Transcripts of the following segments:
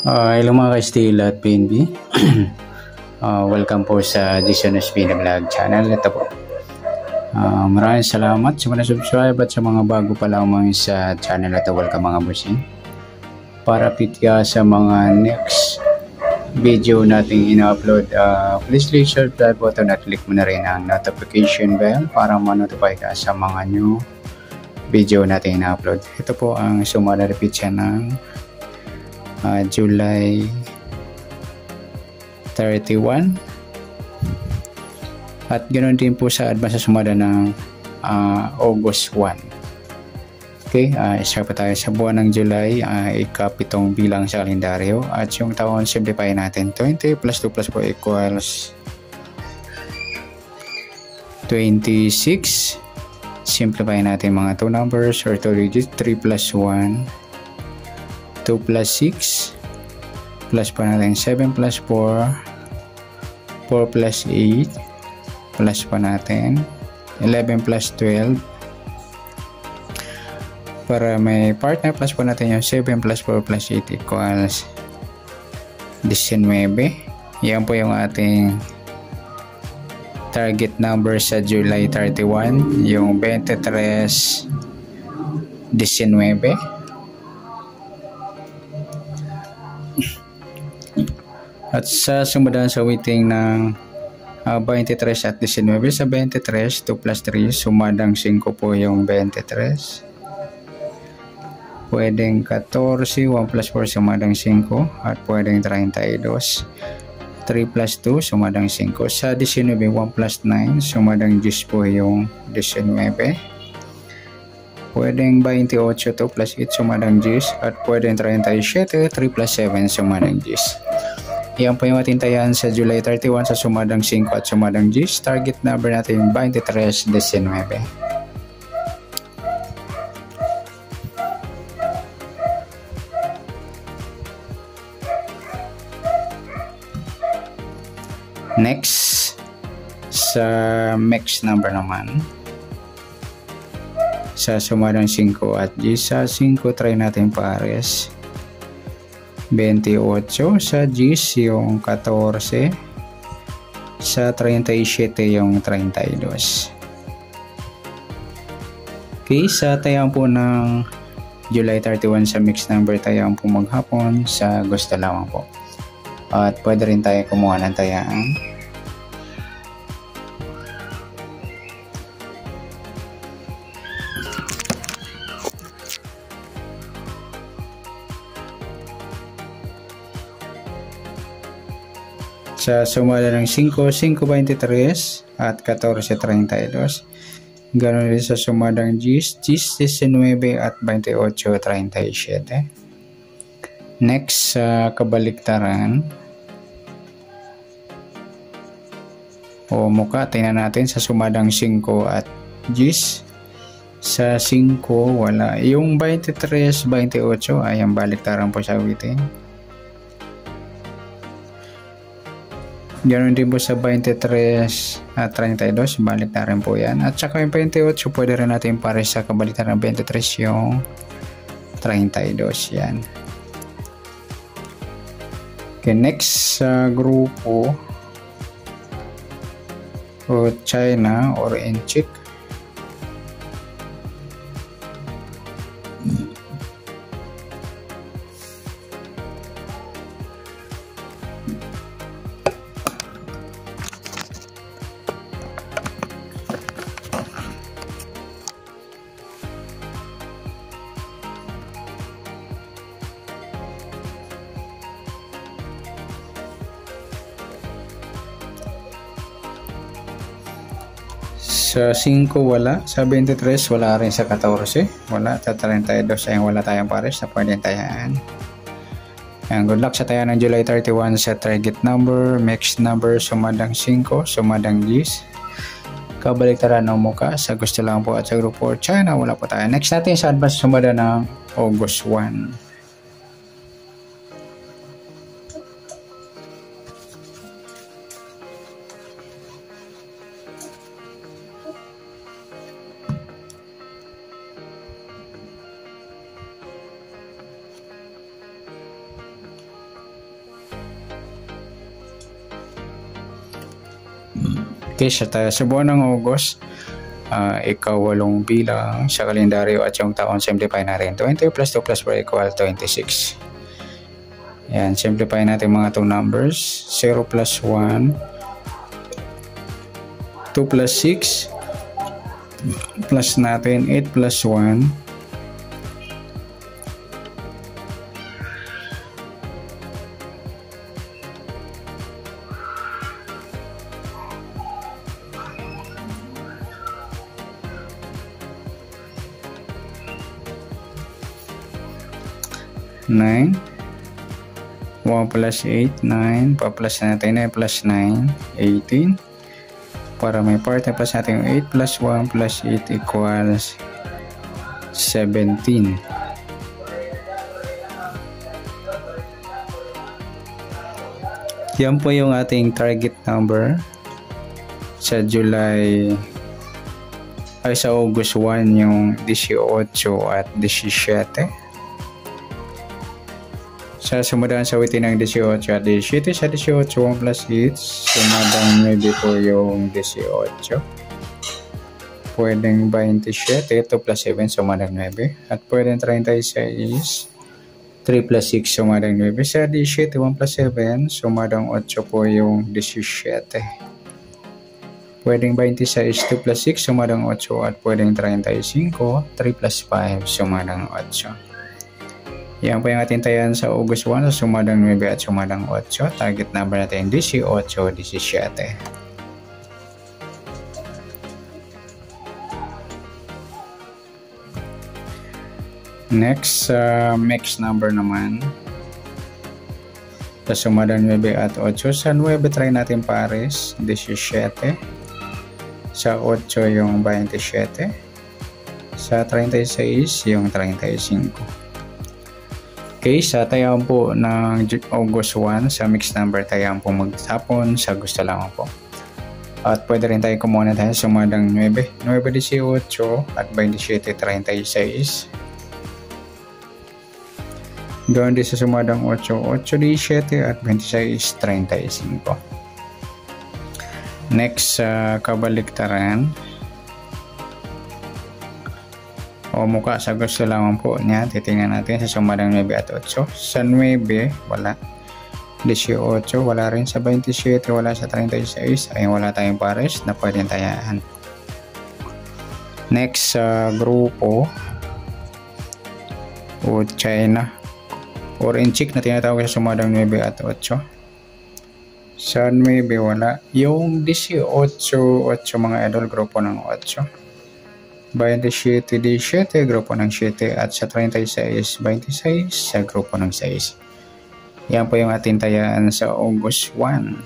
Hello mga ka-Steel at PNB. Welcome po sa Jason SB na vlog channel. Ito po. Maraming salamat sa mga subscribe at sa mga bago pa lamang sa channel ito. Welcome mga bossing. Para pitya sa mga next video nating ina-upload, please click subscribe button at click mo na rin ang notification bell para ma-notify ka sa mga new video nating ina-upload. Ito po ang summa na repeat siya ng July 31 at ganoon din po sa advance sa sumada ng August 1. Okay, isa pa tayo sa buwan ng July, ikapitong bilang sa kalendaryo at yung taon simplify natin. 20 plus 2 plus 4 equals 26. Simplify natin mga 2 numbers or 2 digits. 3 plus 1, 2 plus 6, plus pa natin 7 plus 4, 4 plus 8, plus pa natin 11 plus 12, para may partner plus pa natin yung 7 plus 4 plus 8 equals 19. Yan po yung ating target number sa July 31, yung 23, 19. At sa sumundan sa waiting ng 23 at 19, sa 23, 2 plus 3, sumadang 5 po yung 23. Pwedeng 14, 1 plus 4, sumadang 5. At pwedeng 32. 3 plus 2, sumadang 5. Sa 19, 1 plus 9, sumadang 10 po yung 19. Pwedeng 28, 2 plus 8, sumadang 10. At pwedeng 37, 3 plus 7, sumadang 10. Yan po yung ating tayan sa July 31 sa sumadang 5 at sumadang 10. Target number natin 23, 19. Next, sa mix number naman, sa sumadang 5 at 10, sa 5 try natin pares. 28 sa 10 yung 14, sa 37 yung 32. Okay, sa tayang po ng July 31 sa mix number, tayang po maghapon sa gusto lamang po. At pwede rin tayo kumuha ng tayaan. Sa sumada ng 5, 5.23 at 14.32. Ganoon din sa sumadang 10, 19 at 28.37. Next, sa kabaliktaran o muka, tingnan natin sa sumadang 5 at 10. Sa 5 wala. Yung 23, 28 ay ang baliktaran po sa awitin. Ganoon din po sa 23 at 32, balik na rin po yan. At saka yung 28, pwede rin natin pares sa kabaliktaran ng 23 yung 32 yan. Okay, next sa grupo o China or Inchik. Sa 5 wala, sa 23 wala rin, sa 14 wala, sa 32 ay wala tayong pares na pwedeng tayaan. Good luck sa tayan ng July 31 sa target number, mixed number, sumadang 5, sumadang 10. Kabaliktaran ng muka sa gusto lang po at sa grupo China wala po tayo. Next natin sa advance sumada ng August 1. Okay, sa buwan ng August, ika-8 bilang sa kalendaryo at yung taon, simplify natin. 20 plus 2 plus 4 equal 26. Yan, simplify natin mga 2 numbers. 0 plus 1, 2 plus 6, plus natin 8 plus 1, 9, 1 plus 8, 9, pa-plus natin 9 plus 9, 18. Para may part, plus natin yung 8 plus 1 plus 8 equals 17. Yan po yung ating target number sa sa August 1, yung 18 at 17. Sa sumadaan sa witin ng 18 at 17, sa 18, 1 plus 8, sumadang 9 po yung 18. Pwedeng 27, 2 plus 7, sumadang 9. At pwedeng 36, 3 plus 6, sumadang 9. Sa 17, 1 plus 7, sumadang 8 po yung 17. Pwedeng 26, 2 plus 6, sumadang 8. At pwedeng 35, 3 plus 5, sumadang 8. Yan po yung ating tayan sa August 1, sa sumadang 9 at sumadang 8. Target number natin 18, 17. Next, mixed number naman. Sa sumadang 9 at 8. Sa 9, try natin pares, 17. Sa 8 yung 27. Sa 36 yung 35. Okay, sa tayaan po ng August 1, sa mixed number tayaan po magsapon sa gusto lamang po. At pwede rin tayo kumuha na tayo sumadang 9, 18 at 27, 36. Doon din sa sumadang 8, 17 at 26, 35. Next, kabaliktaran. O mukha sa gusto lamang po niya, titingnan natin sa sumadang 9 at 8. Sa 9, wala. 18, wala rin. Sa 27, wala. Sa 36, ay wala tayong pares na pwedeng tayaan. Next, sa grupo o China or inchik na tinatawag sa sumadang 9 at 8. Sa 9, wala. Yung 18, 8 mga idol, grupo ng 8. 27, 17, grupo ng 7 at sa 36, 26 sa grupo ng 6. Yan po yung ating tayaan sa August 1.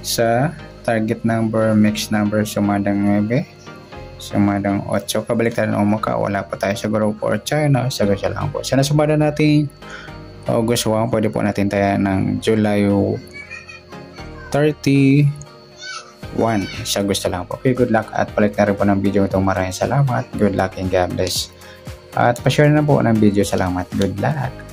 Sa target number, mixed number, sumadang 9, sumadang 8. Kabaliktaran o mukha, wala po tayo sa grupo or China, sa gusto lang po. Sa nasumada natin August 1, pwede po natin tayaan ng July 31 sa gusto lang po. Okay, good luck at balik na rin po ng video ito. Maraming salamat. Good luck and God bless. At pa-share na po ng video. Salamat. Good luck.